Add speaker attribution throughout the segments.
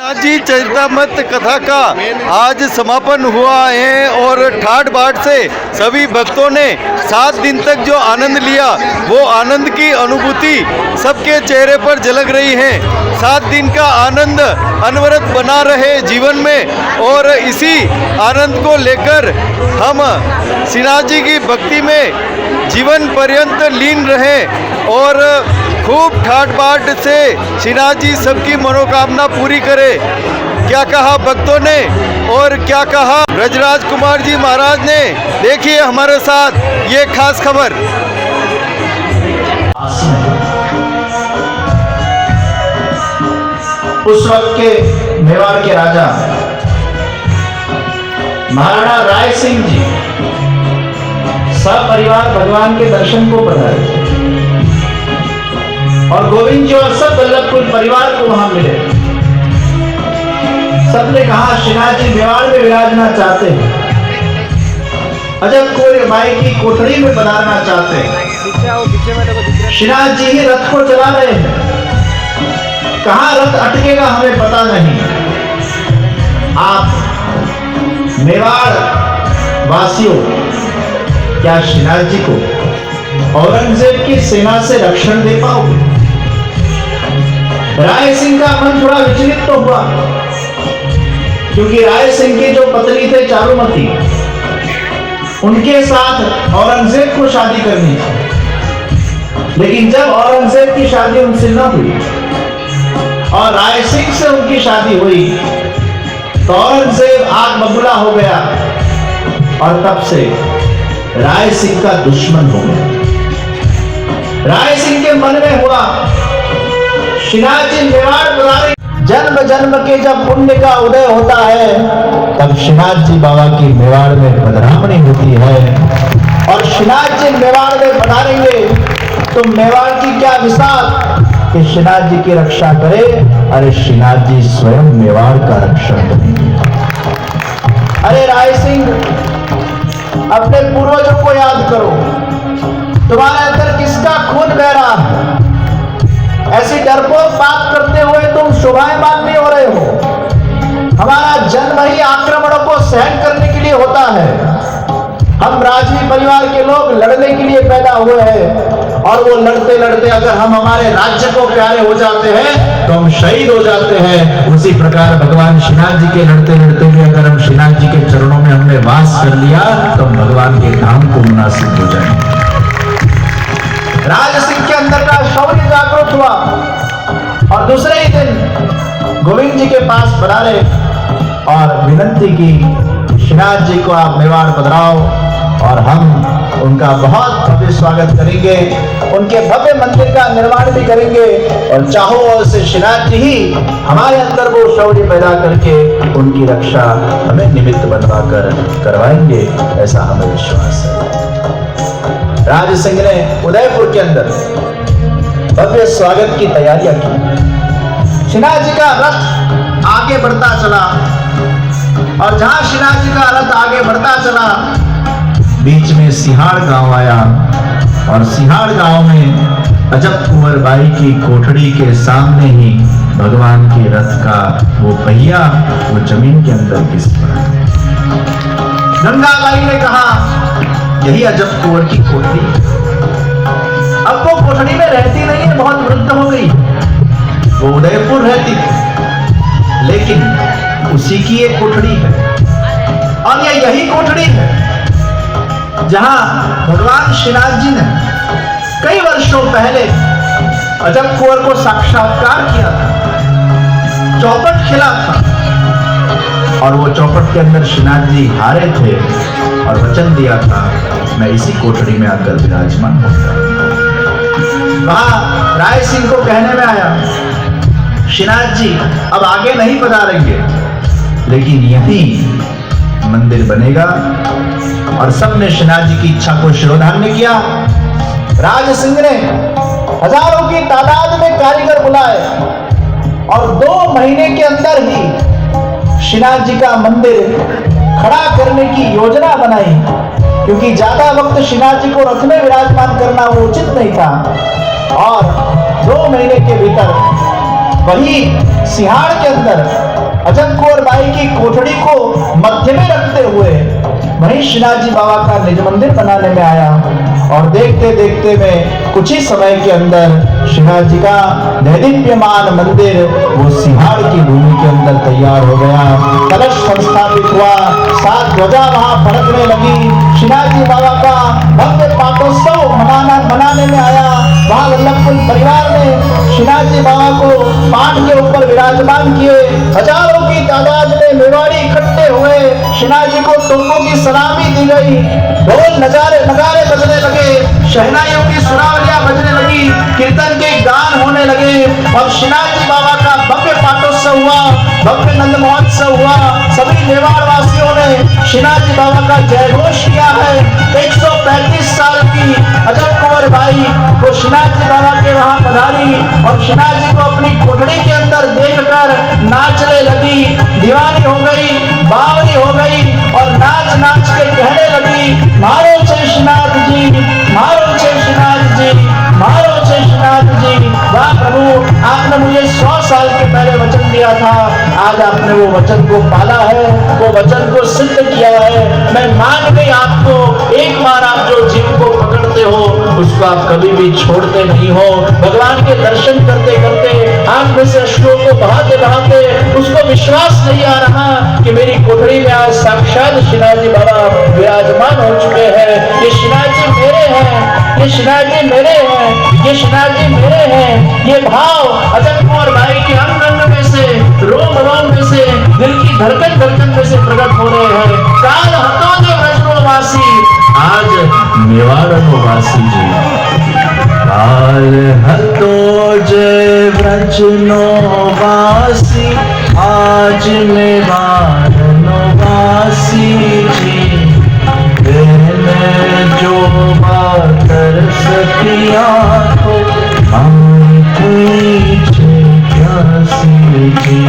Speaker 1: जी चरितामृत कथा का आज समापन हुआ है और ठाट बाट से सभी भक्तों ने 7 दिन तक जो आनंद लिया वो आनंद की अनुभूति सबके चेहरे पर झलक रही है। 7 दिन का आनंद अनवरत बना रहे जीवन में और इसी आनंद को लेकर हम श्रीनाथ जी की भक्ति में जीवन पर्यंत लीन रहे और खूब ठाट बाट से श्रीनाथ जी सबकी मनोकामना पूरी करे। क्या कहा भक्तों ने और क्या कहा ब्रजराज कुमार जी महाराज ने, देखिए हमारे साथ ये खास खबर।
Speaker 2: उस वक्त के मेवाड़ के राजा महाराणा राय सिंह जी सपरिवार भगवान के दर्शन को पधारे और गोविंद जी और सब वल्लभकुल परिवार को वहां मिले। सबने कहा श्रीनाथ जी मेवाड़ में विराजना चाहते हैं, अजबपुर माई की कोठरी में पधारना चाहते हैं। श्रीनाथ जी ही रथ को चला रहे हैं, कहां रथ अटकेगा हमें पता नहीं। आप मेवाड़ वासियों क्या श्रीनाथ जी को औरंगजेब की सेना से रक्षण दे पाओगे? राय सिंह का मन थोड़ा विचलित तो हुआ, क्योंकि राय सिंह की जो पत्नी थे चारुमती, उनके साथ औरंगजेब को शादी करनी थी। लेकिन जब औरंगजेब की शादी उनसे न हुई और राय सिंह से उनकी शादी हुई तो औरंगजेब आग बबूला हो गया और तब से राय सिंह का दुश्मन हो गया। राय सिंह के मन में हुआ श्रीनाथ जी मेवाड़ पधारे, जन्म जन्म के जब पुण्य का उदय होता है तब श्रीनाथ जी बाबा की मेवाड़ में पधरामणी होती है और श्रीनाथ जी मेवाड़ में पधारेंगे तो मेवाड़ की क्या विशाल कि श्रीनाथ जी की रक्षा करे। अरे श्रीनाथ जी स्वयं मेवाड़ का रक्षण करेंगे। अरे राय सिंह, अपने पूर्वजों को याद करो, तुम्हारे अंदर किसका खून बह रहा है? ऐसी डरपोक बात करते हुए तुम शोभायमान नहीं हो रहे हो। हमारा जन्म ही आक्रमणों को सहन करने के लिए होता है। हम राजवी परिवार के लोग लड़ने के लिए पैदा हुए हैं और वो लड़ते लड़ते अगर हम हमारे राज्य को प्यारे हो जाते हैं तो हम शहीद हो जाते हैं। उसी प्रकार भगवान श्रीनाथ जी के लड़ते लड़ते भी अगर हम श्रीनाथ जी के चरणों में हमने वास कर लिया तो हम भगवान के धाम को मुनासिब हो जाएंगे। राज सिंह के अंदर का शौर्य जागृत हुआ और दूसरे ही दिन गोविंद जी के पास पधारे और विनती की, श्रीनाथ जी को आप मेवाड़ पधराओ और हम उनका बहुत भव्य स्वागत करेंगे, उनके भव्य मंदिर का निर्माण भी करेंगे और चाहो और से श्रीनाथ जी ही हमारे अंदर वो शौर्य पैदा करके उनकी रक्षा हमें निमित्त बनवा कर करवाएंगे, ऐसा हमें विश्वास है। राज सिंह ने उदयपुर के अंदर भव्य स्वागत की तैयारियां की। श्रीनाथ जी का रथ आगे बढ़ता चला और जहां श्रीनाथ जी का रथ आगे बढ़ता चला बीच में सिहाड़ गांव आया और सिहाड़ गांव में अजब कुंवर बाई की कोठड़ी के सामने ही भगवान के रथ का वो पहिया वो जमीन के अंदर घिस पड़ा। गंगाबाई ने कहा यही अजब कुंवर की कोठड़ी। अब वो कोठड़ी में रहती नहीं है, बहुत वृद्ध हो गई। वो उदयपुर रहती थी लेकिन उसी की एक कोठड़ी है और यही कोठड़ी है जहां भगवान श्रीनाथ जी ने कई वर्षों पहले अजब कुंवर को साक्षात्कार किया था, चौपट खेला था और वो चौपट के अंदर श्रीनाथ जी हारे थे और वचन दिया था मैं इसी कोठड़ी में आकर विराजमान होता। वहां राय सिंह को कहने में आया श्रीनाथ जी अब आगे नहीं पधारेंगे लेकिन यहीं मंदिर बनेगा और सबने श्रीनाथ जी की इच्छा को शिरोधार्य किया। राज सिंह ने हजारों की तादाद में कारीगर बुलाए और 2 महीने के अंदर ही श्रीनाथ जी का मंदिर खड़ा करने की योजना बनाई, क्योंकि ज्यादा वक्त श्रीनाथ जी को रथ में विराजमान करना वो उचित नहीं था और 2 महीने के भीतर वही सिहाड़ के अंदर अजब कुंवर बाई की कोठड़ी को मध्य में रखते हुए वहीं श्रीनाथ जी बाबा का निज मंदिर बनाने में आया और देखते देखते में कुछ ही समय के अंदर श्रीनाथ जी का दैदीप्यमान मंदिर वो सिहाड़ की भूमि के अंदर तैयार हो गया। कलश संस्थापित हुआ, 7 ध्वजा वहां फड़कने लगी। श्रीनाथ जी बाबा का भव्य पाटोत्सव मनाने में आया। वहां वल्लभकुल परिवार ने श्रीनाथ जी बाबा को पाट के ऊपर विराजमान किए। हजारों की तादाद में मेवाड़ी इकट्ठे हुए। श्रीनाथ जी को तोपों की सलामी दी गई। ढोल नगारे बजने लगे, शहनाइयों की सुरावलियां बजने लगी, कीर्तन के गान होने लगे और श्रीनाथ जी बाबा का भव्य पाटोत्सव हुआ, भव्य नंद महोत्सव हुआ। सभी मेवाड़ वासियों ने श्रीनाथ जी बाबा का जयघोष किया है। 135 साल की अजब कुंवर बाई वो श्रीनाथ जी बाबा के वहां पधारी और श्रीनाथ जी को अपनी कोठड़ी के अंदर देखकर नाचने लगी, दीवानी हो गई, बावरी हो गई और नाच नाच के कहने लगी, मारो जय श्रीनाथ जी, मारो जय श्रीनाथ जी, मारो जय श्रीनाथ जी। वाह प्रभु, आपने मुझे 100 साल के पहले वचन दिया था, आज आपने वो वचन को पाला है, वो वचन को सिद्ध किया है। मैं मान गई आपको, एक बार आप जो जीव को पकड़ते हो उसको आप कभी भी छोड़ते नहीं हो। भगवान के दर्शन करते करते आंख में से अश्रुओं को बहाते बहाते उसको विश्वास नहीं आ रहा कि मेरी कोठड़ी में आज साक्षात श्रीनाथ जी बाबा विराजमान हो चुके हैं। ये श्रीनाथ जी मेरे हैं, ये श्रीनाथ जी मेरे हैं, ये श्रीनाथ जी मेरे हैं। ये भाव अजब कुंवर बाई के अंग अंग में से, रोम रोम में से, दिल की धड़कन धड़कन में से प्रकट हो रहे हैं। काल हतो जो ब्रजवासी, आज मेवाड़ वासी जी। काल हतो जय ब्रजनो वासी, आज मेवाड़ वासी जी। पहले जो बात सतिया को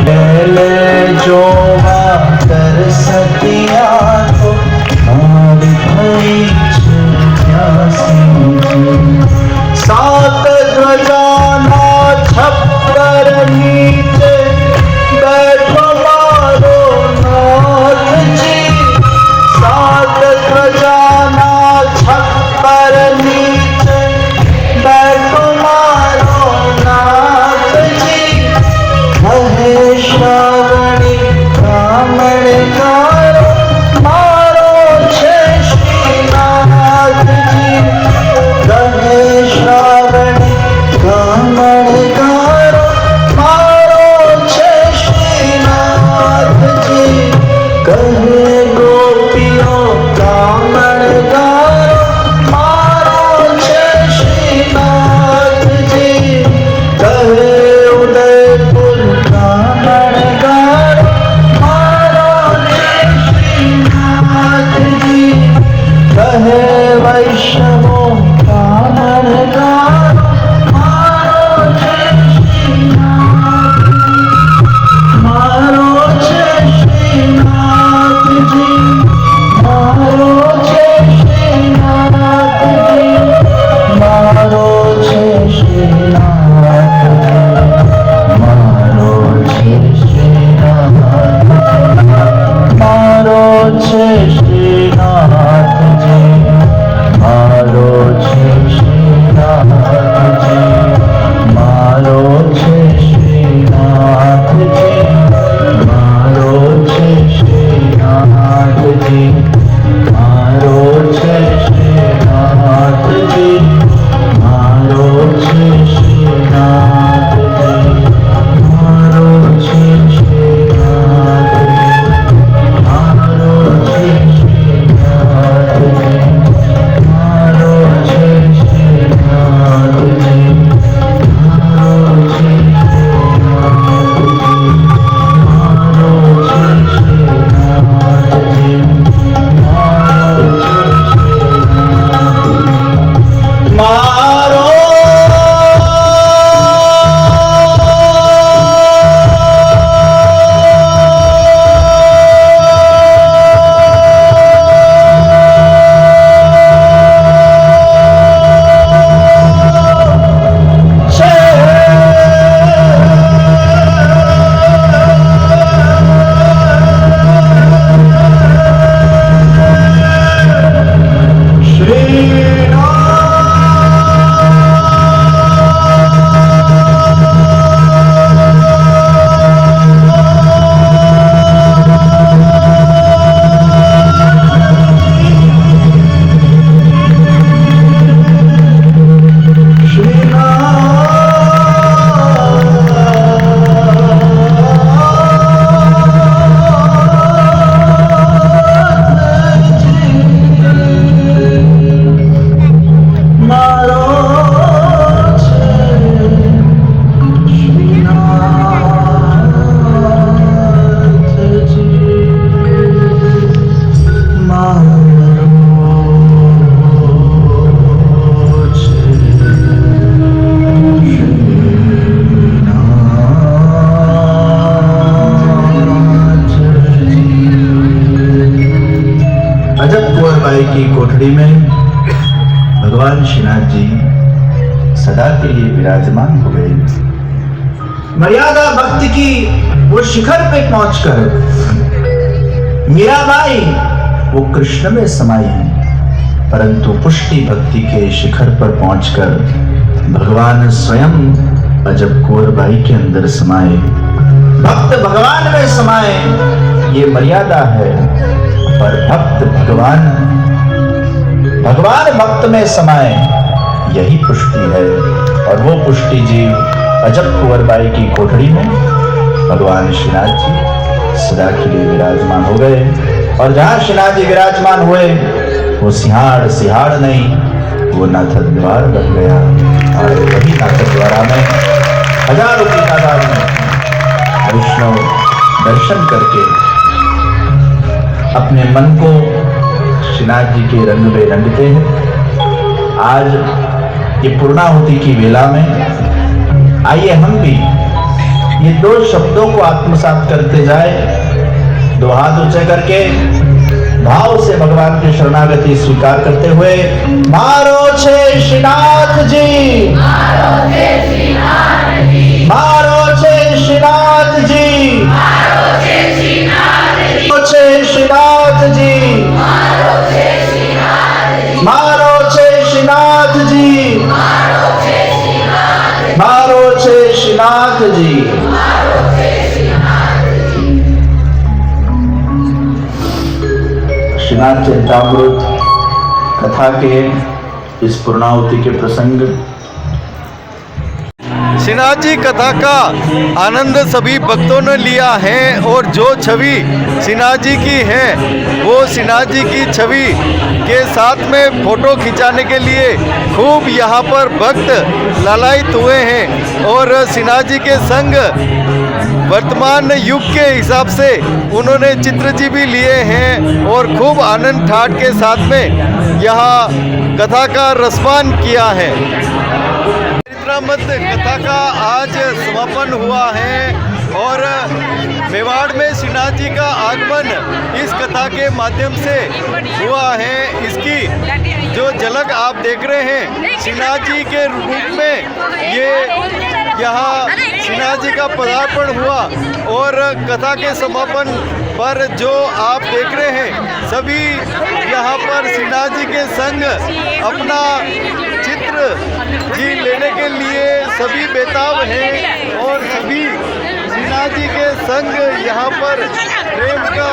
Speaker 2: पहले जो बात सतिया को सात ध्वजाना छप्पर नीचे बैठो मारो नाथ जी। सात ध्वजाना छप्पर नीचे बैठो मारो नाथ जी। कहे श्रावणी ब्राह्मण गारो मारो जय श्रीनाथ जी। कहे श्रावणी ब्राह्मण गारो मारो जय श्रीनाथ जी। कहे गोपियों ब्राह्मण गारो मारो जय श्रीनाथ जी। कहे उदयपुर ब्राह्मण गारो मारो जय श्रीनाथ जी। कहे वैष्णवों ब्राह्मण गारो मारो जय श्रीनाथ जी। मारो जय श्रीनाथ जी, मारो जय श्रीनाथ जी, मारो जय श्रीनाथ जी, मारो जय श्रीनाथ जी, मारो जय श्रीनाथ जी, मारो जय श्रीनाथ जी, मारो जय श्रीनाथ जी, मारो जय श्रीनाथ जी, मारो जय श्रीनाथ जी, मारो जय श्री श्रीनाथ जी सदा के लिए विराजमान हो गए। मर्यादा भक्ति की वो शिखर पे पहुंचकर मीराबाई वो कृष्ण में समाई, परंतु पुष्टि भक्ति के शिखर पर पहुंचकर भगवान स्वयं अजब कुंवरबाई के अंदर समाए। भक्त भगवान में समाए ये मर्यादा है, पर भक्त भगवान भक्त में समाए यही पुष्टि है। और वो पुष्टि जीव अजब कुंवरबाई की कोठड़ी में भगवान श्रीनाथ जी सदा के लिए विराजमान हो गए। और जहां श्रीनाथ जी विराजमान हुए वो सिहाड़ नहीं, वो नाथक द्वार बन गया। और वही नाथक द्वारा में हजारों की तादाद में वैष्णव दर्शन करके अपने मन को श्रीनाथ जी के रंग में रंगते हैं। आज ये पूर्णाहुति की वेला में आइए हम भी ये दो शब्दों को आत्मसात करते जाए, दो हाथ ऊंचे करके भाव से भगवान की शरणागति स्वीकार करते हुए, मारो छे श्रीनाथ जी, मारो छे श्रीनाथ जी, मारो छे श्रीनाथ जी, मारो छे श्रीनाथ जी, मारो छे श्रीनाथ जी, मारो छे श्रीनाथ जी। श्रीनाथ चरितामृत कथा के इस पूर्णाहुति के प्रसंग,
Speaker 1: श्रीनाथ जी कथा का आनंद सभी भक्तों ने लिया है। और जो छवि श्रीनाथ जी की है वो श्रीनाथ जी की छवि के साथ में फोटो खिंचाने के लिए खूब यहाँ पर भक्त लालायित हुए हैं। और श्रीनाथ जी के संग वर्तमान युग के हिसाब से उन्होंने चित्र जी भी लिए हैं और खूब आनंद ठाट के साथ में यहाँ कथा का रसपान किया है। चरित्रामृत कथा का आज समापन हुआ है और मेवाड़ में श्रीनाथ जी का आगमन इस कथा के माध्यम से हुआ है। इसकी जो झलक आप देख रहे हैं श्रीनाथ जी के रूप में, ये यहाँ श्रीनाथ जी का पदार्पण हुआ और कथा के समापन पर जो आप देख रहे हैं सभी यहाँ पर श्रीनाथ जी के संग अपना चित्र जी लेने के लिए सभी बेताब हैं और सभी श्रीनाथ जी के संग यहाँ पर प्रेम का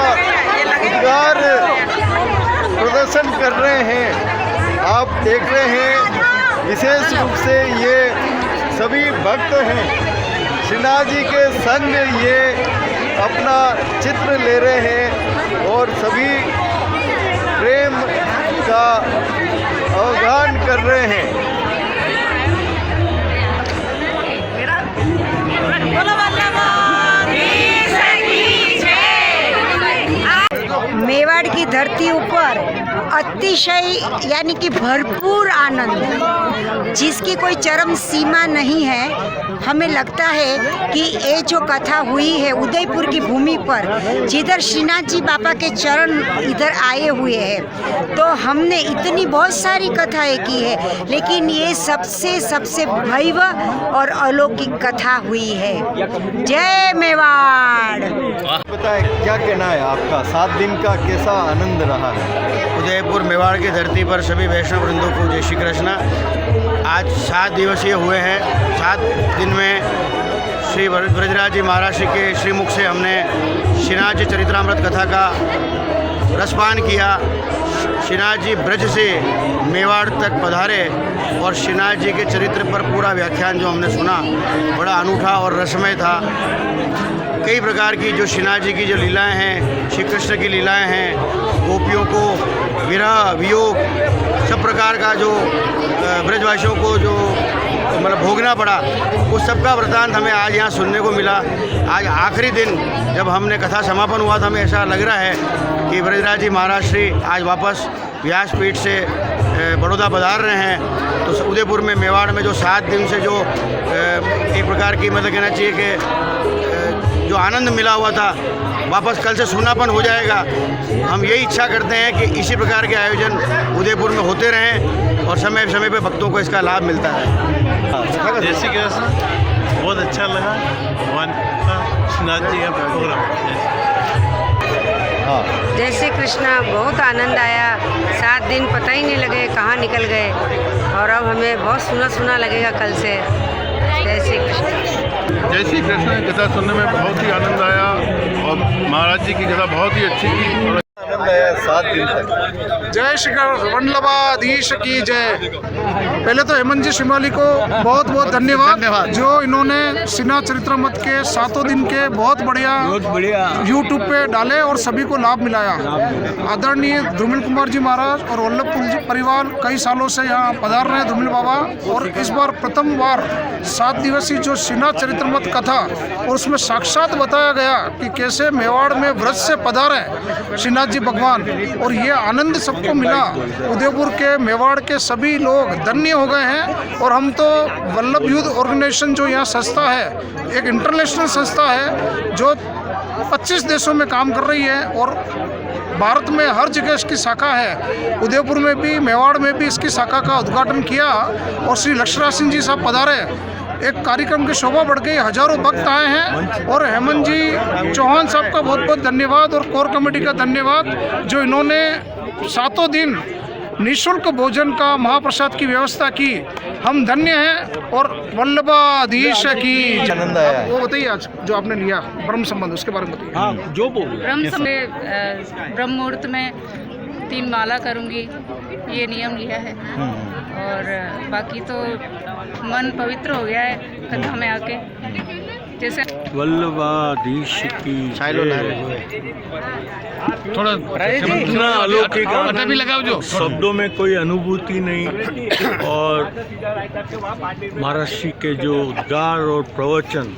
Speaker 1: उद्गार प्रदर्शन कर रहे हैं। आप देख रहे हैं विशेष रूप से ये सभी भक्त हैं श्रीनाथ जी के संग ये अपना चित्र ले रहे हैं और सभी प्रेम का अवगान कर रहे हैं।
Speaker 3: मेवाड़ की धरती ऊपर अतिशय यानी कि भरपूर आनंद, जिसकी कोई चरम सीमा नहीं है। हमें लगता है कि ये जो कथा हुई है उदयपुर की भूमि पर, जिधर श्रीनाथ जी बाबा के चरण इधर आए हुए हैं, तो हमने इतनी बहुत सारी कथाएं की है, लेकिन ये सबसे भव्य और अलौकिक कथा हुई है। जय मेवाड़।
Speaker 1: बताएं क्या कहना है आपका, 7 दिन का कैसा आनंद रहा है?
Speaker 4: उदयपुर मेवाड़ की धरती पर सभी वैष्णव वृंदों को जय श्री कृष्ण। आज 7 दिवसीय हुए हैं। 7 दिन में श्री ब्रजराज जी महाराज जी के श्रीमुख से हमने श्रीनाथ जी चरित्रामृत कथा का रसपान किया। श्रीनाथ जी ब्रज से मेवाड़ तक पधारे और श्रीनाथ जी के चरित्र पर पूरा व्याख्यान जो हमने सुना बड़ा अनूठा और रसमय था। कई प्रकार की जो श्रीनाथ जी की जो लीलाएं हैं, श्री कृष्ण की लीलाएं हैं, गोपियों को विरह वियोग सब प्रकार का जो ब्रजवासियों को जो मतलब भोगना पड़ा, उस सब का वृतांत हमें आज यहाँ सुनने को मिला। आज आखिरी दिन जब हमने कथा समापन हुआ था, हमें ऐसा लग रहा है कि ब्रजराज जी महाराज श्री आज वापस व्यासपीठ से बड़ौदा पधार रहे हैं। तो उदयपुर में मेवाड़ में जो 7 दिन से जो एक प्रकार की मतलब कहना चाहिए कि जो आनंद मिला हुआ था वापस कल से सूनापन हो जाएगा। हम यही इच्छा करते हैं कि इसी प्रकार के आयोजन उदयपुर में होते रहें और समय समय पे भक्तों को इसका लाभ मिलता है।
Speaker 5: जय श्री कृष्ण। बहुत अच्छा लगा भगवान का श्रीनाथ जी का प्रोग्राम।
Speaker 3: जय श्री कृष्णा, बहुत आनंद आया। 7 दिन पता ही नहीं लगे कहाँ निकल गए और अब हमें बहुत सुना सुना लगेगा कल से। जय श्री कृष्ण।
Speaker 5: जय श्री कृष्ण। कथा सुनने में बहुत ही आनंद आया और महाराज जी की कथा बहुत ही अच्छी थी।
Speaker 1: आनंद आया 7 दिन तक।
Speaker 6: जय श्री कृष्ण। वल्लभाधीश की जय। पहले तो हेमंत जी शिमाली को बहुत बहुत धन्यवाद जो इन्होंने श्रीनाथ चरितमृत के 7 दिन के बहुत बढ़िया यूट्यूब पे डाले और सभी को लाभ मिलाया। आदरणीय ध्रुमिल कुमार जी महाराज और वल्लभपुर जी परिवार कई सालों से यहाँ पधार रहे हैं ध्रुमिल बाबा, और इस बार प्रथम बार 7 दिवसीय जो श्रीनाथ चरितमृत कथा और उसमें साक्षात बताया गया कि कैसे मेवाड़ में व्रत से पधारे श्रीनाथ जी भगवान, और ये आनंद सबको मिला। उदयपुर के मेवाड़ के सभी लोग धन्य हो गए हैं। और हम तो वल्लभ यूथ ऑर्गेनाइजेशन जो यहाँ संस्था है, एक इंटरनेशनल संस्था है जो 25 देशों में काम कर रही है और भारत में हर जगह इसकी शाखा है। उदयपुर में भी, मेवाड़ में भी इसकी शाखा का उद्घाटन किया और श्री लक्ष्मणराज सिंह जी साहब पधारे। एक कार्यक्रम की शोभा बढ़ गई, हजारों भक्त आए हैं। और हेमंत जी चौहान साहब का बहुत बहुत धन्यवाद और कोर कमेटी का धन्यवाद जो इन्होंने 7 दिन निःशुल्क भोजन का महाप्रसाद की व्यवस्था की। हम धन्य हैं और वल्लभाधीश की
Speaker 1: आनंद आया है।
Speaker 6: वो बताइए आज जो आपने लिया ब्रह्म संबंध, उसके बारे में बताइए।
Speaker 1: हाँ, जो बोल
Speaker 7: ब्रह्म मुहूर्त में 3 माला करूंगी, ये नियम लिया है। और बाकी तो मन पवित्र हो गया है कथा में आके। जैसे
Speaker 5: वल्लभाधीश की
Speaker 6: थोड़ा
Speaker 5: इतना अलौकिक
Speaker 6: पता भी लगाओ जो
Speaker 5: शब्दों में कोई अनुभूति नहीं। और महाराज जी के जो उद्गार और प्रवचन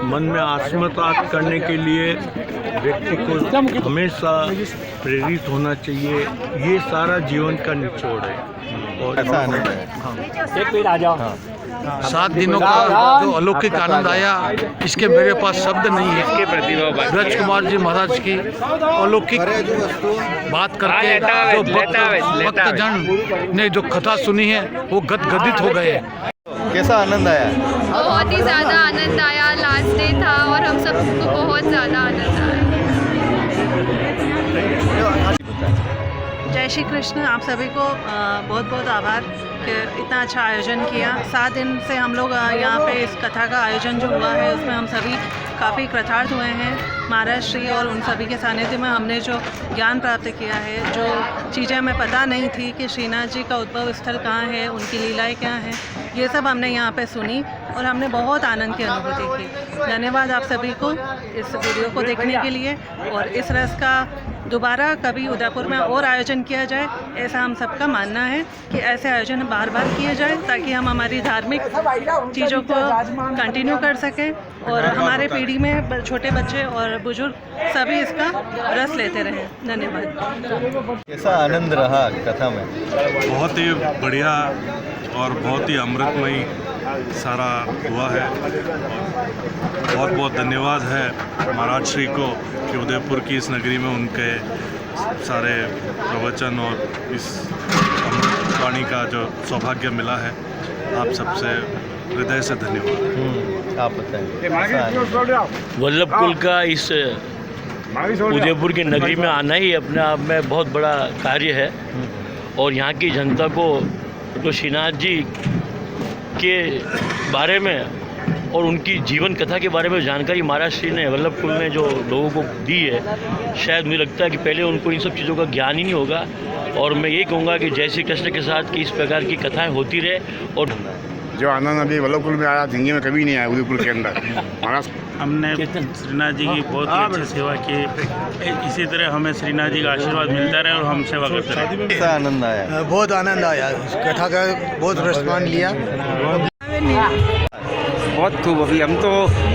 Speaker 5: मन में आत्मसात करने के लिए व्यक्ति को हमेशा प्रेरित होना चाहिए। ये सारा जीवन का निचोड़ है। और
Speaker 1: ऐसा आनंद है।
Speaker 5: एक मिनट आ जाओ।
Speaker 6: 7 दिनों का जो अलौकिक आनंद आया, इसके मेरे पास शब्द नहीं है। ब्रज कुमार जी महाराज की अलौकिक बात करके जो भक्तजन ने जो कथा सुनी है वो गदगदित हो गए हैं।
Speaker 1: कैसा आनंद आया?
Speaker 7: बहुत ही ज़्यादा आनंद आया। लास्ट डे था और हम सबको बहुत ज़्यादा आनंद आया।
Speaker 8: जय श्री कृष्ण। आप सभी को बहुत बहुत आभार कि इतना अच्छा आयोजन किया। 7 दिन से हम लोग यहाँ पे इस कथा का आयोजन जो हुआ है उसमें हम सभी काफ़ी कृतार्थ हुए हैं। महाराज श्री और उन सभी के सानिध्य में हमने जो ज्ञान प्राप्त किया है, जो चीज़ें हमें पता नहीं थी कि श्रीनाथ जी का उद्भव स्थल कहाँ है, उनकी लीलाएँ क्या हैं, ये सब हमने यहाँ पे सुनी और हमने बहुत आनंद की अनुभूति की। धन्यवाद आप सभी को इस वीडियो को देखने के लिए। और इस रस का दोबारा कभी उदयपुर में और आयोजन किया जाए, ऐसा हम सबका मानना है कि ऐसे आयोजन बार बार किए जाए ताकि हम हमारी धार्मिक चीज़ों को कंटिन्यू कर सकें और हमारे पीढ़ी में छोटे बच्चे और बुजुर्ग सभी इसका रस लेते रहें। धन्यवाद।
Speaker 1: कैसा आनंद रहा कथा में?
Speaker 5: बहुत ही बढ़िया और बहुत ही अमृतमयी सारा हुआ है। बहुत बहुत धन्यवाद है महाराज श्री को कि उदयपुर की इस नगरी में उनके सारे प्रवचन और इस अमृत वाणी का जो सौभाग्य मिला है। आप सबसे हृदय से धन्यवाद।
Speaker 1: आप बताएं।
Speaker 9: वल्लभ कुल का इस उदयपुर की नगरी में आना ही अपने आप में बहुत बड़ा कार्य है। और यहाँ की जनता को तो श्रीनाथ जी के बारे में और उनकी जीवन कथा के बारे में जानकारी महाराज श्री ने वल्लभ कुल ने जो लोगों को दी है, शायद मुझे लगता है कि पहले उनको इन सब चीज़ों का ज्ञान ही नहीं होगा। और मैं यही कहूँगा कि जय श्री कृष्ण के साथ कि इस प्रकार की कथाएं होती रहे। और
Speaker 10: जो आनंद अभी वल्लभकुल में आया, जिंदगी में कभी नहीं आया उदयपुर के अंदर। महाराज
Speaker 5: हमने श्रीनाथ जी की बहुत ही अच्छी सेवा की। इसी तरह हमें श्रीनाथ जी का आशीर्वाद मिलता रहे और हम सेवा करते रहे।
Speaker 1: कैसा आनंद आया?
Speaker 11: बहुत आनंद आया। कथा का बहुत रिस्पॉन्स लिया।
Speaker 12: बहुत खूब। अभी हम तो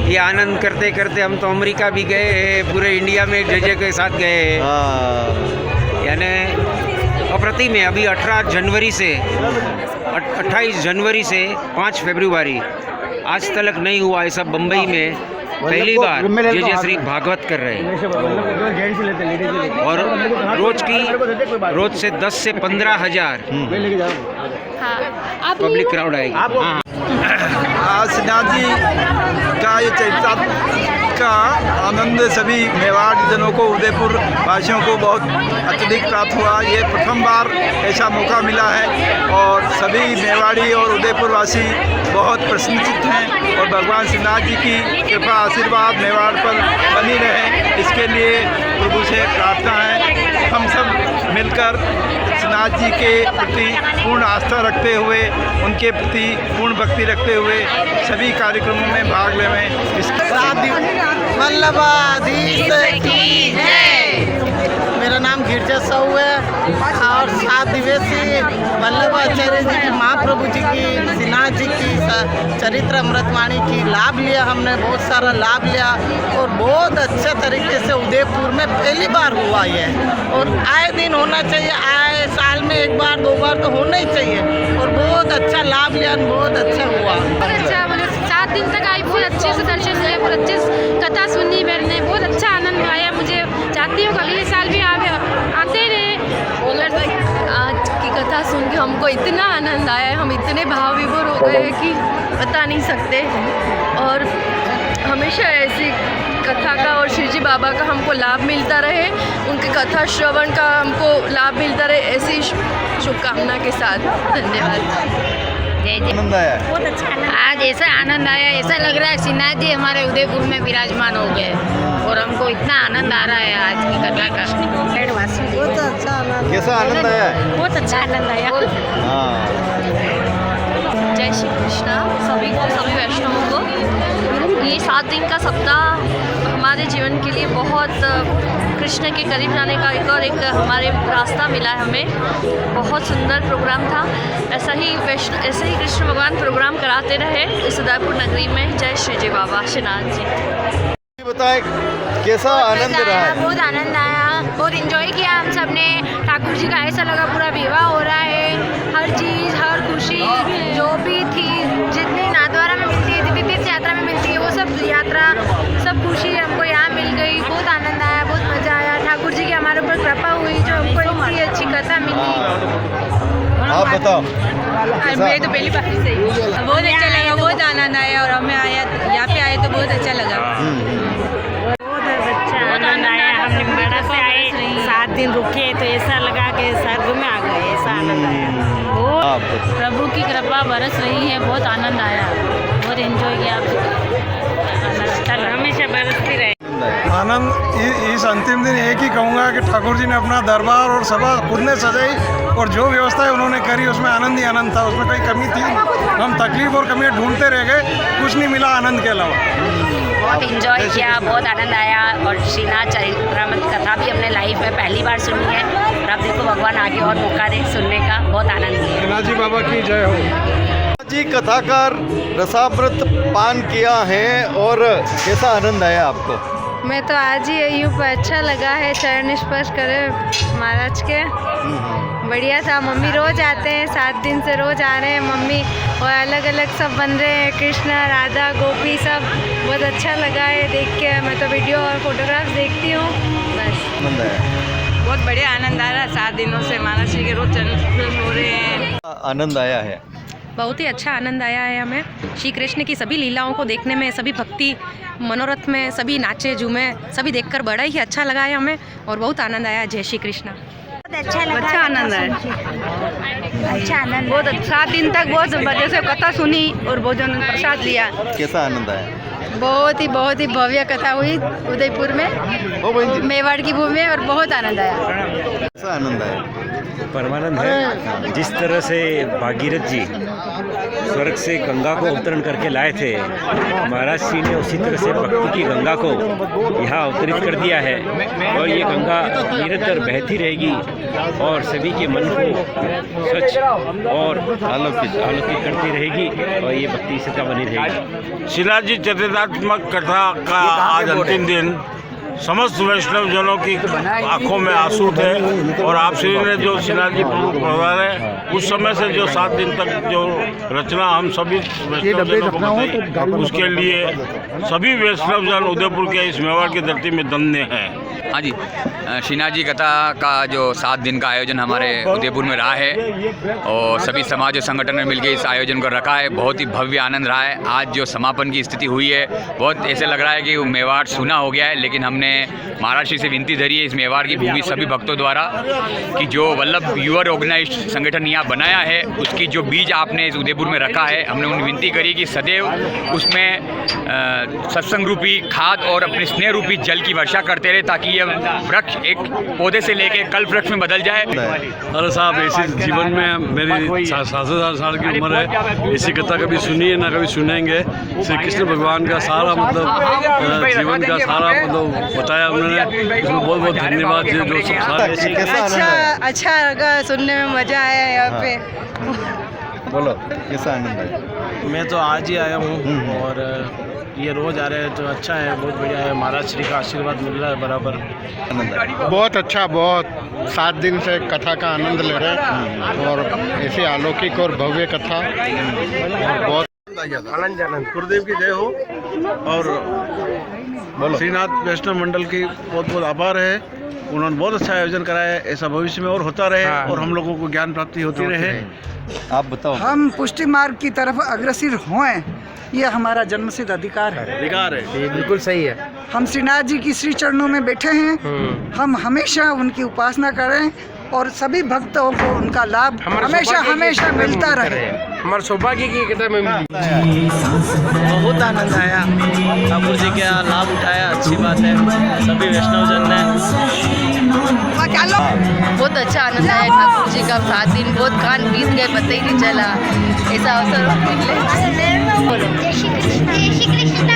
Speaker 12: ये आनंद करते करते हम तो अमेरिका भी गए, पूरे इंडिया में जजे के साथ गए। यानी प्रति में अभी 28 जनवरी से 5 फरवरी आज तक नहीं हुआ ऐसा बम्बई में पहली बार जय श्री भागवत कर रहे हैं। और रोज से 10 से 15 हज़ार पब्लिक क्राउड आएगी।
Speaker 11: सिन्हा जी का ये चरित्र का आनंद सभी मेवाड़ जनों को, उदयपुर वासियों को बहुत अत्यधिक प्राप्त हुआ। ये प्रथम बार ऐसा मौका मिला है और सभी मेवाड़ी और उदयपुर वासी बहुत प्रसन्नचित्त हैं और भगवान श्रीनाथ जी की कृपा आशीर्वाद मेवाड़ पर बनी रहे, इसके लिए प्रभु से प्रार्थना है। हम सब मिलकर श्रीनाथ जी के प्रति पूर्ण आस्था रखते हुए, उनके प्रति पूर्ण भक्ति रखते हुए सभी कार्यक्रमों में भाग लें।
Speaker 8: मेरा नाम गिरजा साहू है और 7 दिवसीय वल्लभाचार्य जी की महाप्रभु जी की श्रीनाथ जी की चरित्र अमृतवाणी की लाभ लिया। हमने बहुत सारा लाभ लिया और बहुत अच्छे तरीके से उदयपुर में पहली बार हुआ ये, और आए दिन होना चाहिए, आए साल में 1 बार 2 बार तो होना ही चाहिए। और बहुत अच्छा लाभ लिया, बहुत अच्छा हुआ।
Speaker 7: अच्छा, मतलब 7 दिन तक आई, बहुत अच्छे से दर्शन हुए, बहुत अच्छे से कथा सुनी मैंने, बहुत अच्छा आनंद आया। मुझे चाहती हूँ अगले साल भी आते रहे।
Speaker 13: आज की कथा सुन के हमको इतना आनंद आया, हम इतने भाव विभोर हो गए हैं कि बता नहीं सकते। और हमेशा ऐसी कथा का और श्री जी बाबा का हमको लाभ मिलता रहे, उनकी कथा श्रवण का हमको लाभ मिलता रहे, ऐसी शुभकामना के साथ धन्यवाद।
Speaker 1: आनंद आया,
Speaker 3: बहुत अच्छा आनंद।
Speaker 7: आज ऐसा आनंद आया, ऐसा लग रहा है श्रीनाथ जी हमारे उदयपुर में विराजमान हो गए और हमको इतना आनंद आ रहा है आज की कथा का।
Speaker 8: बहुत अच्छा आनंद,
Speaker 1: कैसा आनंद आया है?
Speaker 3: बहुत अच्छा आनंद आया।
Speaker 1: हाँ,
Speaker 13: जय श्री कृष्णा सभी को, सभी वैष्णवों को। ये 7 दिन का सप्ताह हमारे जीवन के लिए बहुत कृष्ण के करीब जाने का एक हमारे रास्ता मिला है हमें। बहुत सुंदर प्रोग्राम था। ऐसे ही कृष्ण भगवान प्रोग्राम कराते रहे इस उदयपुर नगरी में। जय श्री जी बाबा श्रीनाथ जी।
Speaker 1: बताएं कैसा आनंद रहा है?
Speaker 7: बहुत आनंद आया, बहुत एंजॉय किया हम सब ने। ठाकुर जी का ऐसा लगा पूरा विवाह हो रहा है, हर चीज़, हर खुशी जो भी थी, जितनी नाथद्वारा में मिलती है, जितनी तीर्थ यात्रा में मिलती है, वो सब यात्रा, सब खुशी हमको यहाँ मिल गई। बहुत आनंद आया, बहुत मज़ा आया। ठाकुर जी की हमारे ऊपर कृपा हुई, जो हमको इतनी अच्छी कथा मिली।
Speaker 1: आप बताओ।
Speaker 7: मैं तो पहली बार से ही बहुत अच्छा लगा, बहुत आनंद आया और हमें आया यहाँ पे आए तो बहुत अच्छा लगा। बहुत अच्छा आनंद आया। हम निम्बाड़ा से आए, 7 दिन रुके तो ऐसा लगा कि स्वर्ग में आ गए, ऐसा आनंद आया। बहुत प्रभु की कृपा बरस रही है, बहुत आनंद आया, बहुत एंजॉय किया। हमेशा बरसती रहे।
Speaker 6: आनंद इस अंतिम दिन एक ही कहूँगा कि ठाकुर जी ने अपना दरबार और सभा खुद ने सजाई और जो व्यवस्था है उन्होंने करी, उसमें आनंद ही आनंद था, उसमें कोई कमी थी। हम तकलीफ और कमियाँ ढूंढते रह गए, कुछ नहीं मिला आनंद के अलावा।
Speaker 7: बहुत एंजॉय किया, बहुत आनंद आया। और श्रीनाथ चरित्रामृत कथा भी हमने लाइफ में पहली बार सुनी है और अब देखो भगवान आगे और मौका दे सुनने का, बहुत आनंद लिया।
Speaker 6: श्रीनाथ जी बाबा की जय हो।
Speaker 1: जी कथाकार रसामृत पान किया है और कैसा आनंद आया आपको?
Speaker 13: मैं तो आज ही आई हूँ, अच्छा लगा है, चरण स्पर्श करे महाराज के, बढ़िया था। मम्मी रोज आते हैं, 7 दिन से रोज आ रहे हैं मम्मी, और अलग अलग सब बन रहे हैं, कृष्ण राधा गोपी सब। बहुत अच्छा लगा है देख के। मैं तो वीडियो और फोटोग्राफ्स देखती हूँ बस।
Speaker 1: आनंद आया,
Speaker 7: बहुत बढ़िया आनंद आ रहा है। 7 दिनों से महाराज जी के रोज चरण स्पर्श हो रहे हैं।
Speaker 1: आनंद आया है,
Speaker 13: बहुत ही अच्छा आनंद आया है हमें श्री कृष्ण की सभी लीलाओं को देखने में, सभी भक्ति मनोरथ में, सभी नाचे झूमे, सभी देखकर बड़ा ही अच्छा लगा है हमें और बहुत आनंद आया। जय श्री कृष्णा।
Speaker 3: बहुत अच्छा लगा,
Speaker 13: अच्छा आनंद है,
Speaker 3: अच्छा आनंद।
Speaker 13: बहुत 7 दिन तक बहुत मजे से कथा सुनी और भोजन प्रसाद लिया।
Speaker 1: कैसा आनंद आया?
Speaker 13: बहुत ही भव्य कथा हुई उदयपुर में, मेवाड़ की भूमि में, और बहुत आनंद आया।
Speaker 1: कैसा आनंद आया?
Speaker 14: परमानंद है। जिस तरह से भागीरथ जी स्वर्ग से गंगा को अवतरण करके लाए थे, महाराज जी ने उसी तरह से भक्ति की गंगा को यहाँ अवतरित कर दिया है और ये गंगा निरंतर बहती रहेगी और सभी के मन को स्वच्छ और आलोकित करती रहेगी और ये भक्ति सदा बनी रहेगी।
Speaker 10: श्रीनाथ जी चरित्रात्मक कथा का आज अंतिम दिन
Speaker 5: समस्त वैष्णव जनों की आंखों में आंसू थे और आप श्री ने जो श्रीनाथ जी पधारे उस समय से जो 7 दिन तक जो रचना हम सभी वैष्णव जनों को बताई, उसके लिए सभी वैष्णव जन उदयपुर के इस मेवाड़ की धरती में धन्य है।
Speaker 15: हाँ जी, श्रीनाथ जी कथा का जो 7 दिन का आयोजन हमारे उदयपुर में रहा है और सभी समाज और संगठन ने मिलकर इस आयोजन को रखा है। बहुत ही भव्य आनंद रहा है। आज जो समापन की स्थिति हुई है, बहुत ऐसे लग रहा है कि मेवाड़ सूना हो गया है, लेकिन हमने महाराज श्री से विनती धरी है इस मेवाड़ की भूमि सभी भक्तों द्वारा कि जो वल्लभ युवा ऑर्गेनाइज्ड संगठन यहाँ बनाया है उसकी जो बीज आपने इस उदयपुर में रखा है, हमने उन्हें विनती करी कि सदैव उसमें सत्संग रूपी खाद और अपने स्नेह रूपी जल की वर्षा करते रहे, ताकि यह वृक्ष एक पौधे से लेके कल्प वृक्ष में बदल जाए।
Speaker 5: अरे साहब, ऐसे जीवन में मेरी 67 साल की उम्र है, ऐसी कथा कभी सुनी है ना कभी सुनेंगे। श्री कृष्ण भगवान का सारा मतलब जीवन का सारा मतलब बताया उन्होंने, इसमें बहुत बहुत धन्यवाद है जो सब सारे।
Speaker 8: अच्छा लगा, सुनने में मज़ा आया यहाँ पे।
Speaker 1: बोलो कैसा आनंद है?
Speaker 4: मैं तो आज ही आया हूँ और ये रोज़ आ रहे हैं तो अच्छा है, बहुत बढ़िया है। महाराज श्री का आशीर्वाद मिल रहा है बराबर।
Speaker 10: बहुत अच्छा, बहुत 7 दिन से कथा का आनंद ले रहे हैं और ऐसी अलौकिक और भव्य कथा और बहुत
Speaker 6: आनंद गुरुदेव की जय हो। और श्रीनाथ वैष्णव मंडल की बहुत बहुत आभार है, उन्होंने बहुत अच्छा आयोजन कराया है। ऐसा भविष्य में और होता रहे और हम लोगों को ज्ञान प्राप्ति होती रहे।
Speaker 1: आप बताओ।
Speaker 6: हम पुष्टि मार्ग की तरफ अग्रसर हों, ये हमारा जन्मसिद्ध अधिकार है।
Speaker 12: ये बिल्कुल सही है।
Speaker 6: हम श्रीनाथ जी की श्री चरणों में बैठे हैं, हम हमेशा उनकी उपासना करें और सभी भक्तों को उनका लाभ हमेशा मिलता रहे।
Speaker 12: हमारे सौभाग्य की कथा में
Speaker 4: बहुत आनंद आया, ठाकुर जी का लाभ उठाया, अच्छी बात है। सभी वैष्णव जन ने
Speaker 13: बहुत अच्छा आनंद आया ठाकुर जी का। 7 दिन बहुत कान बीत गए, पता ही नहीं चला। ऐसा अवसर बोलो जय श्री कृष्ण, जय श्री कृष्ण।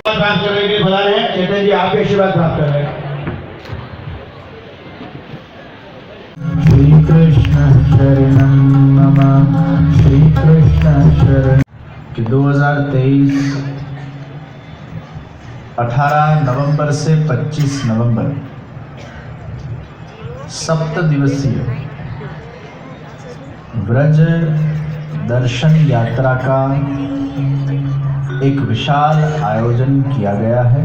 Speaker 2: प्राप्त करने के लिए बता रहे हैं चेतन जी, आपके आशीर्वाद प्राप्त कर रहे हैं। श्री कृष्ण शरणम मम, श्री कृष्ण शरण। 2023 18 नवंबर से 25 नवंबर 7 दिवसीय ब्रज दर्शन यात्रा का एक विशाल आयोजन किया गया है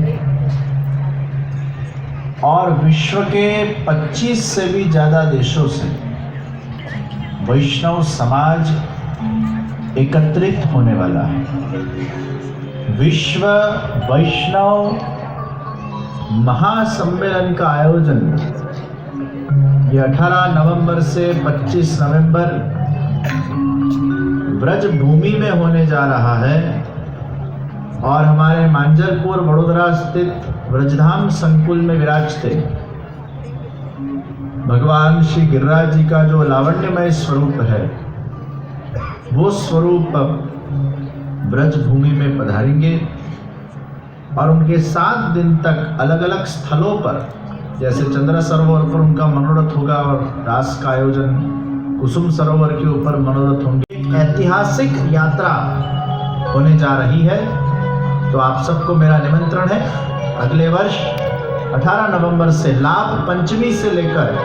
Speaker 2: और विश्व के 25 से भी ज़्यादा देशों से वैष्णव समाज एकत्रित होने वाला है। विश्व वैष्णव महासम्मेलन का आयोजन ये 18 नवंबर से 25 नवंबर ब्रज भूमि में होने जा रहा है और हमारे मांजरपुर वडोदरा स्थित ब्रजधाम संकुल में विराजते भगवान श्री गिरिराज जी का जो लावण्यमय स्वरूप है, वो स्वरूप ब्रज भूमि में पधारेंगे और उनके 7 दिन तक अलग अलग स्थलों पर, जैसे चंद्र सरोवर पर उनका मनोरथ होगा और रास का आयोजन कुसुम सरोवर के ऊपर मनोरथ होंगे। ऐतिहासिक यात्रा होने जा रही है, तो आप सबको मेरा निमंत्रण है। अगले वर्ष 18 नवंबर से लाभ पंचमी से लेकर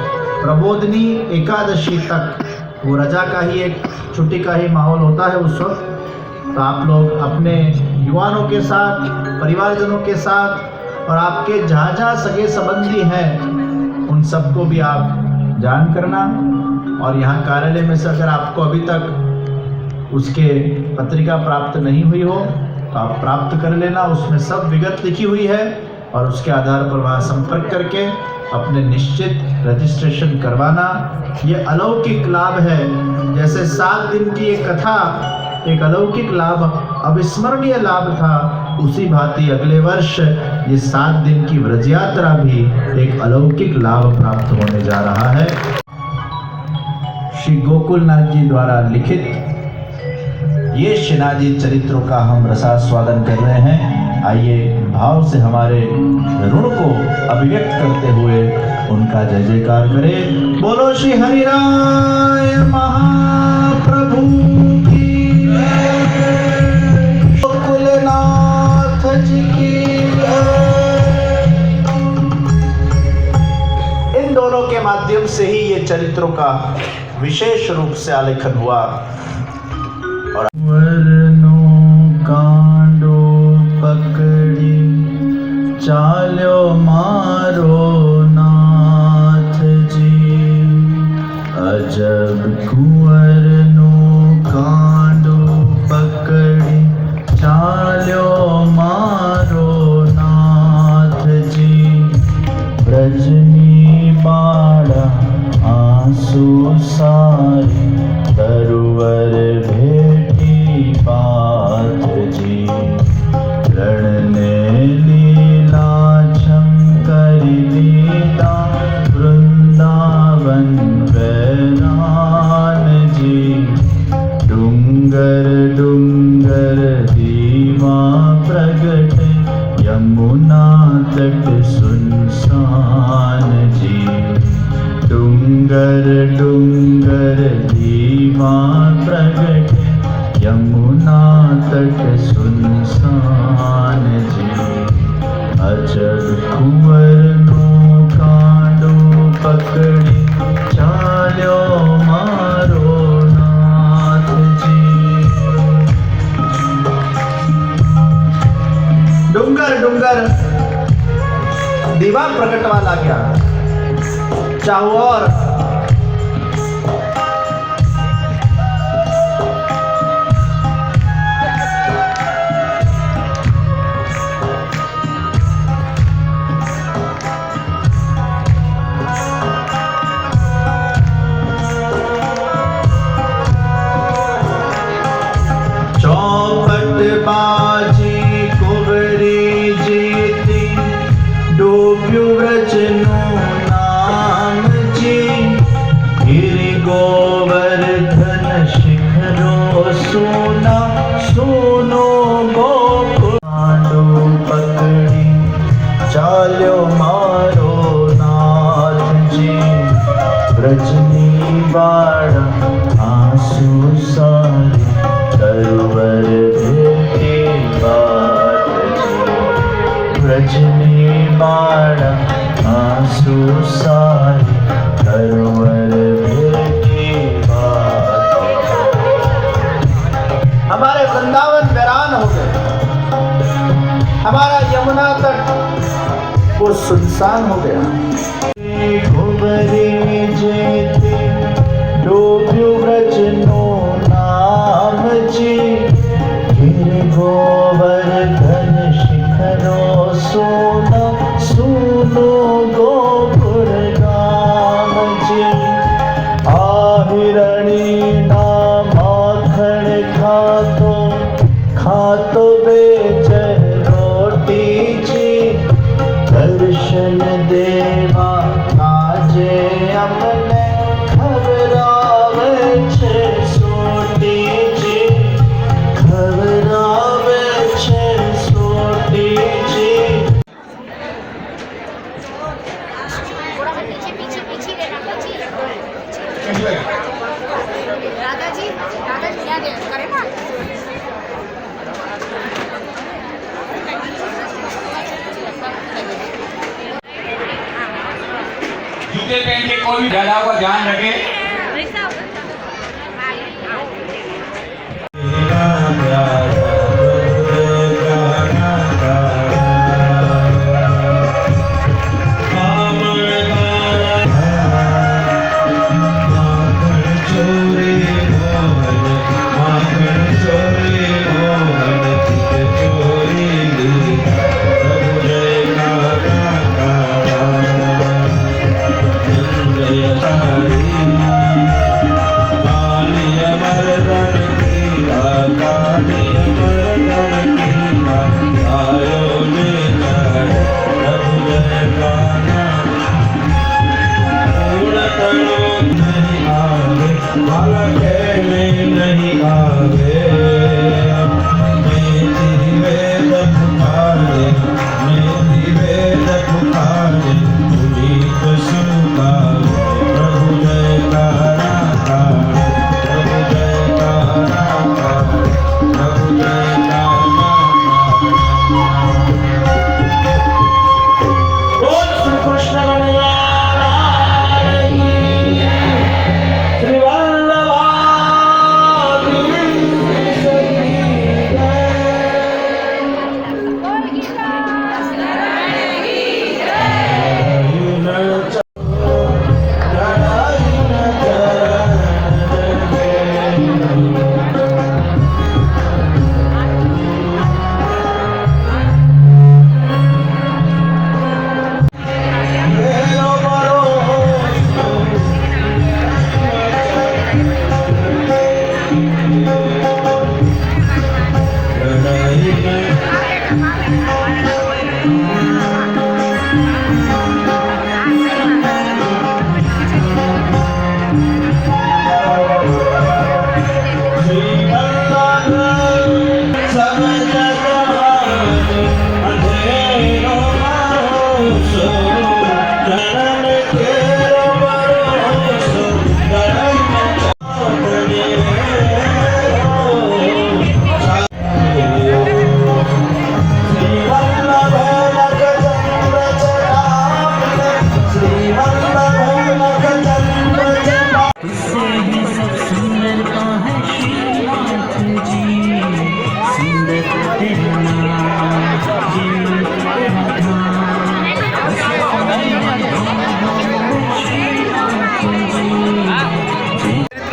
Speaker 2: प्रबोधनी एकादशी तक, वो रजा का ही एक छुट्टी का ही माहौल होता है उस वक्त, तो आप लोग अपने युवाओं के साथ, परिवारजनों के साथ और आपके जहाँ जहाँ सगे संबंधी हैं उन सबको भी आप जान करना। और यहाँ कार्यालय में से अगर आपको अभी तक उसके पत्रिका प्राप्त नहीं हुई हो तो आप प्राप्त कर लेना, उसमें सब विगत लिखी हुई है और उसके आधार पर वहाँ संपर्क करके अपने निश्चित रजिस्ट्रेशन करवाना। ये अलौकिक लाभ है, जैसे 7 दिन की एक कथा एक अलौकिक लाभ, अविस्मरणीय लाभ था, उसी भांति अगले वर्ष ये 7 दिन की व्रज यात्रा भी एक अलौकिक लाभ प्राप्त होने जा रहा है। श्री गोकुलनाथ जी द्वारा लिखित ये श्रीनाथजी चरित्रों का हम रसास्वादन कर रहे हैं। आइए भाव से हमारे ऋण को अभिव्यक्त करते हुए उनका जय जयकार करें। बोलो श्री हरिराय महाप्रभु की जय। कुलनाथ जी की जय। इन दोनों के माध्यम से ही ये चरित्रों का विशेष रूप से आलेखन हुआ। और वर्णो कांडो पकड़ी चाल्यो मारो नाथ जी। अजब कुंवर नो कांडो पकड़ी चाल्यो मारो नाथ जी। ब्रजनी बाड़ा आंसू सारे तरुवर भेटी बात जी। रणने लीला शंकर लीला वृंदावन वैरान जी। डूंगर डूंगर दीवा प्रगट यमुना तट सुनसान जी। डूंगर डूंगर दीवा प्रगट यमुना तट सुनसान जी। अजब कुंवर नो कांडो पकड़ी चाल्यो मारो नाथ जी। डूंगर डूंगर दीवा प्रकट वाला क्या चाहो और बाजी कुबरी जीती डूब्यू व्रजनो नाम जी। गिरि गोवर्धन शिखरो सोना सोनो गोकुल। कांडो पकड़ी चाल्यो मारो नाथ जी। ब्रजनी बाड़ा आंसू सारे तरुवर भेटे बात जी। ब्रजनी बाड़ा आंसू सारे तरुवर भेटे बात। हमारे वृंदावन वीरान हो गए। हमारा यमुना तट वो सुनसान हो गया। घुबरी जेते डूब्यो व्रजनो नाम जी। गिर गोवर्धन शिखरो सोना सुनो गोपुर गाम जी। आहिरणी ना माखण खातो बेचन रोटी जी। दर्शन देवा काजे अपने खबरावे छे सोटी जी। खबरावे छे सोटी जी।
Speaker 3: दादाजी याद करे ना।
Speaker 15: जूते पहन के कोई भी ढलाव का ध्यान रखे।
Speaker 2: कालिया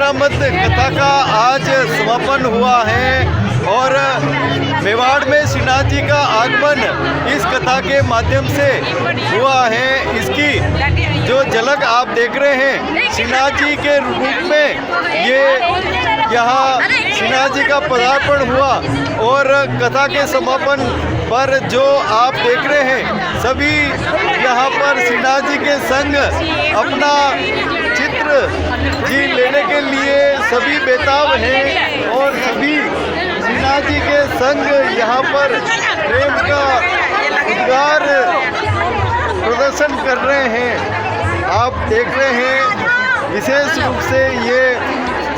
Speaker 1: चित्रामत कथा का आज समापन हुआ है और मेवाड़ में श्रीनाथ जी का आगमन इस कथा के माध्यम से हुआ है। इसकी जो झलक आप देख रहे हैं श्रीनाथ जी के रूप में ये यहाँ श्रीनाथ जी का पदार्पण हुआ और कथा के समापन पर जो आप देख रहे हैं सभी यहाँ पर श्रीनाथ जी के संग अपना चित्र जी लेने के लिए सभी बेताब हैं और सभी श्रीनाथ जी के संग यहाँ पर प्रेम का उद्गार प्रदर्शन कर रहे हैं। आप देख रहे हैं विशेष रूप से ये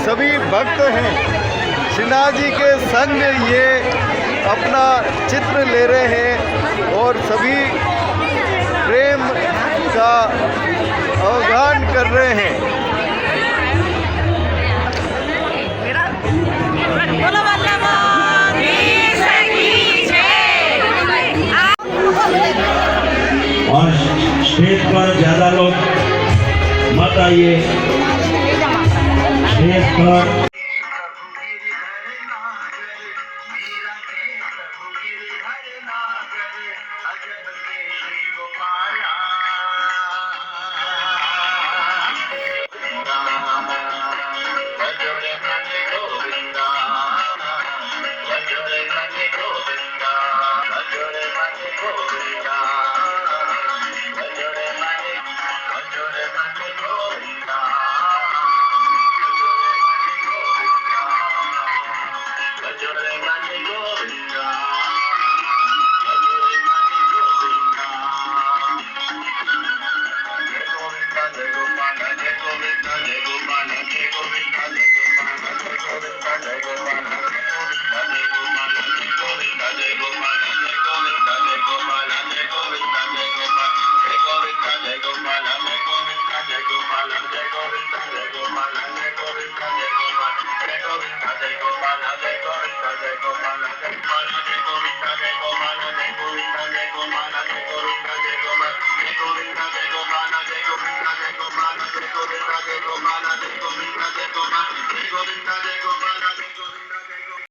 Speaker 1: सभी भक्त हैं श्रीनाथ जी के संग ये अपना चित्र ले रहे हैं और सभी प्रेम का आह्वान कर रहे हैं।
Speaker 16: और स्टेज पर ज़्यादा लोग मत आइए। स्टेज पर